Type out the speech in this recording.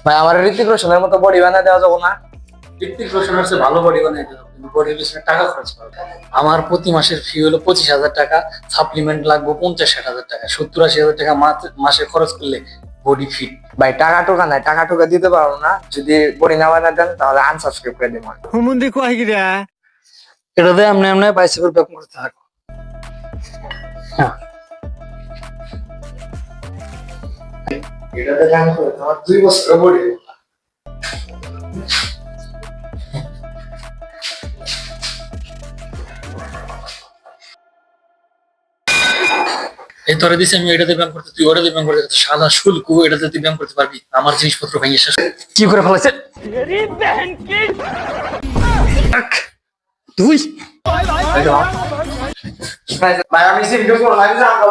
ভাই আমার ঋতিক রোশনের মতো বডি বানায় দেওয়া যাবো না? ঋত্বিক রোশনের চেয়ে ভালো বডি বানাই দিলাম, কিন্তু বডির পিছনে টাকা খরচ করবে। আমার প্রতি মাসের ফি হলো 25,000 টাকা, সাপ্লিমেন্ট লাগবে 50-60 হাজার টাকা, 70-80 হাজার টাকা মাসে খরচ করলে বডি ফিট। ভাই টাকা টুকা নাই, টাকা টুকা দিতে পারবো না। যদি বডি না বানায় দেন তাহলে আনসাবস্ক্রাইব করে দিন। হুমুন্দি কয় গিরা এটা দিয়ে এমনি এমনি বাইসেপের ব্যায়াম করতে থাকো। হ্যাঁ, এটাতে গান করে আমার 2 বছর বডি। এই তোরে দিছি আমি এটাতে ব্যায়াম করতে, তুই ওটাতে ব্যায়াম করতে, সাদা শুল্কু এটাতে তুই ব্যায়াম করতে পারবি? আমার জিনিসপত্র ভেঙে শেষ কি করে ফেলাইছে তুই। ভাই আমি ভিডিও করে লাইভ যাবো।